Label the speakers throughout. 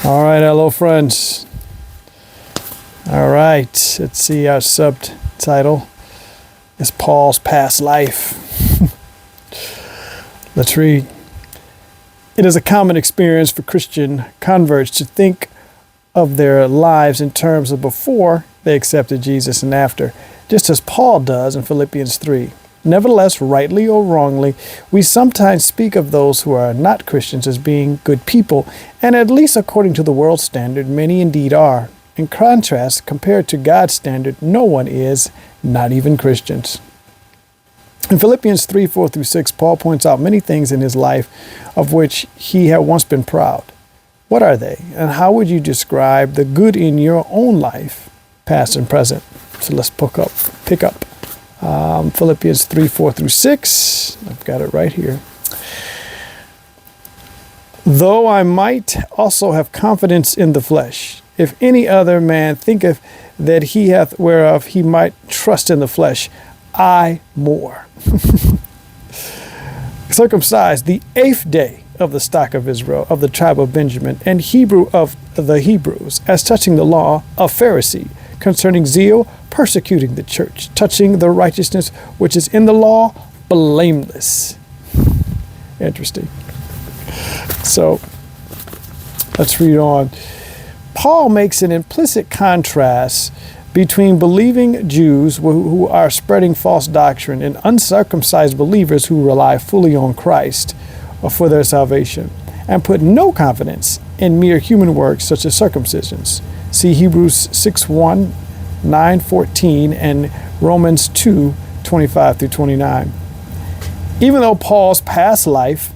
Speaker 1: All right, hello friends. All right, let's see, our subtitle is Paul's Past Life. Let's read. It is a common experience for Christian converts to think of their lives in terms of before they accepted Jesus and after, just as Paul does in Philippians 3. Nevertheless, rightly or wrongly, we sometimes speak of those who are not Christians as being good people, and at least according to the world's standard, many indeed are. In contrast, compared to God's standard, no one is, not even Christians. In Philippians 3, 4 through 6, Paul points out many things in his life of which he had once been proud. What are they? And how would you describe the good in your own life, past and present? So let's pick up. Philippians 3, 4 through 6. I've got it right here. Though I might also have confidence in the flesh, if any other man thinketh that he hath whereof he might trust in the flesh, I more. Circumcised the 8th day of the stock of Israel, of the tribe of Benjamin, and Hebrew of the Hebrews, as touching the law, a Pharisee, concerning zeal, persecuting the church, touching the righteousness which is in the law, blameless. Interesting. So, let's read on. Paul makes an implicit contrast between believing Jews who are spreading false doctrine and uncircumcised believers who rely fully on Christ for their salvation and put no confidence in mere human works such as circumcisions. See Hebrews 6:1, 9:14, and Romans 2:25 through 29. Even though Paul's past life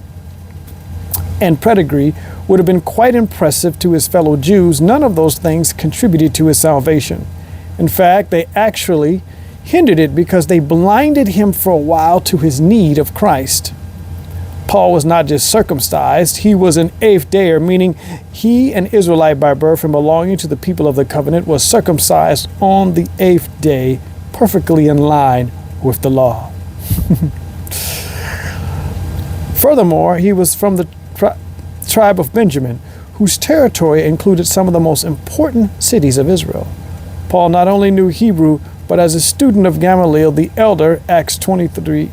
Speaker 1: and pedigree would have been quite impressive to his fellow Jews, none of those things contributed to his salvation. In fact, they actually hindered it because they blinded him for a while to his need of Christ. Paul was not just circumcised, he was an 8th dayer, meaning he, an Israelite by birth and belonging to the people of the covenant, was circumcised on the 8th day, perfectly in line with the law. Furthermore, he was from the tribe of Benjamin, whose territory included some of the most important cities of Israel. Paul not only knew Hebrew, but as a student of Gamaliel the elder, Acts 22:3,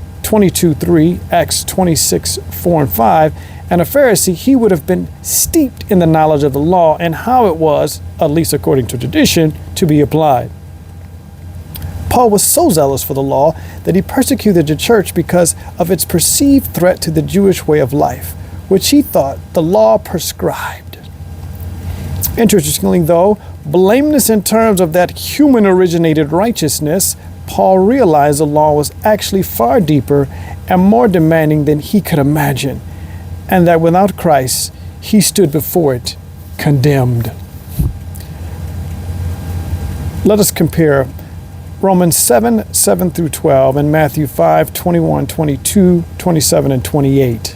Speaker 1: Acts 26:4 and 5, and a Pharisee, he would have been steeped in the knowledge of the law and how it was, at least according to tradition, to be applied. Paul was so zealous for the law that he persecuted the church because of its perceived threat to the Jewish way of life, which he thought the law prescribed. Interestingly, though, blameless in terms of that human-originated righteousness, Paul realized the law was actually far deeper and more demanding than he could imagine, and that without Christ, he stood before it condemned. Let us compare Romans 7, 7 through 12, and Matthew 5, 21, 22, 27, and 28.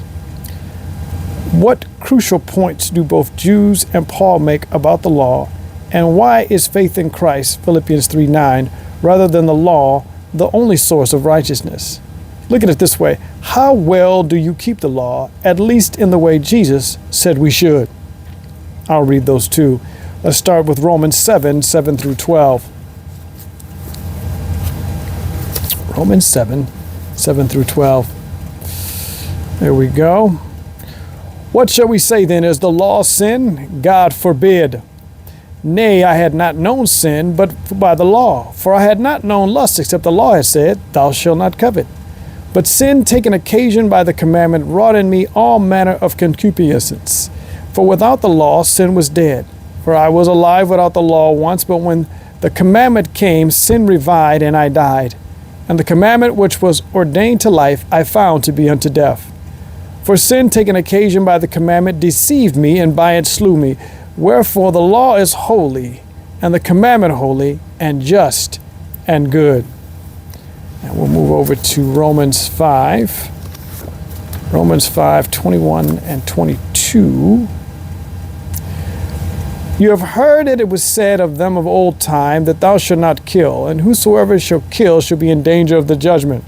Speaker 1: What crucial points do both Jews and Paul make about the law, and why is faith in Christ, Philippians 3:9, rather than the law, the only source of righteousness? Look at it this way. How well do you keep the law, at least in the way Jesus said we should? I'll read those two. Let's start with Romans 7, 7 through 12. Romans 7, 7 through 12. There we go. What shall we say then? Is the law sin? God forbid. Nay, I had not known sin, but by the law. For I had not known lust, except the law had said, Thou shalt not covet. But sin, taking occasion by the commandment, wrought in me all manner of concupiscence. For without the law, sin was dead. For I was alive without the law once, but when the commandment came, sin revived, and I died. And the commandment which was ordained to life, I found to be unto death. For sin, taking occasion by the commandment, deceived me, and by it slew me. Wherefore the law is holy, and the commandment holy, and just, and good. And we'll move over to Romans 5. Romans 5, 21 and 22. You have heard that it was said of them of old time, that thou shalt not kill, and whosoever shall kill shall be in danger of the judgment.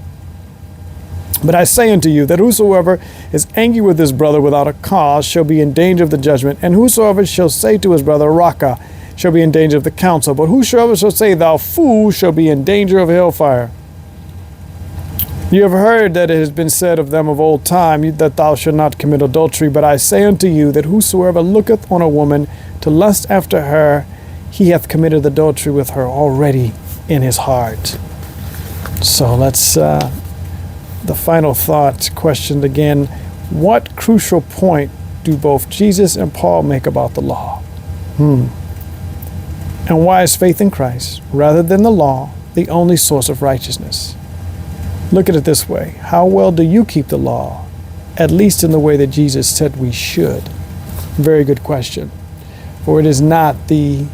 Speaker 1: But I say unto you that whosoever is angry with his brother without a cause shall be in danger of the judgment, and whosoever shall say to his brother, Raca, shall be in danger of the council. But whosoever shall say, Thou fool, shall be in danger of hellfire. You have heard that it has been said of them of old time, that thou shalt not commit adultery. But I say unto you that whosoever looketh on a woman to lust after her, he hath committed adultery with her already in his heart. So let's, the final thought questioned again, what crucial point do both Jesus and Paul make about the law? And why is faith in Christ, rather than the law, the only source of righteousness? Look at it this way. How well do you keep the law, at least in the way that Jesus said we should? Very good question. For it is not the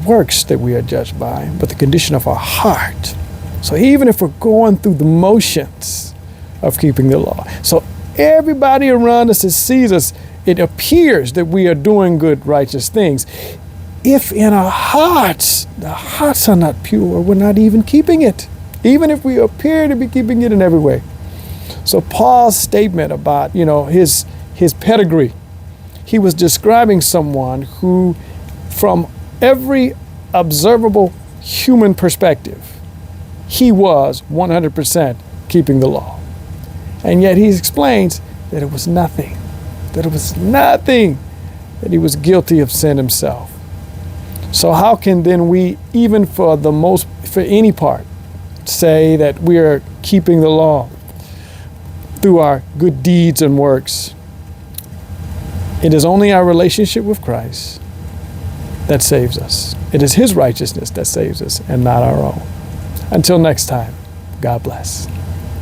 Speaker 1: works that we are judged by, but the condition of our heart. So even if we're going through the motions of keeping the law, so everybody around us that sees us, it appears that we are doing good, righteous things. If in our hearts, the hearts are not pure, we're not even keeping it, even if we appear to be keeping it in every way. So Paul's statement about, his pedigree, he was describing someone who, from every observable human perspective, he was 100% keeping the law. And yet he explains that it was nothing, that he was guilty of sin himself. So how can then we, even for any part, say that we are keeping the law through our good deeds and works? It is only our relationship with Christ that saves us. It is his righteousness that saves us and not our own. Until next time, God bless.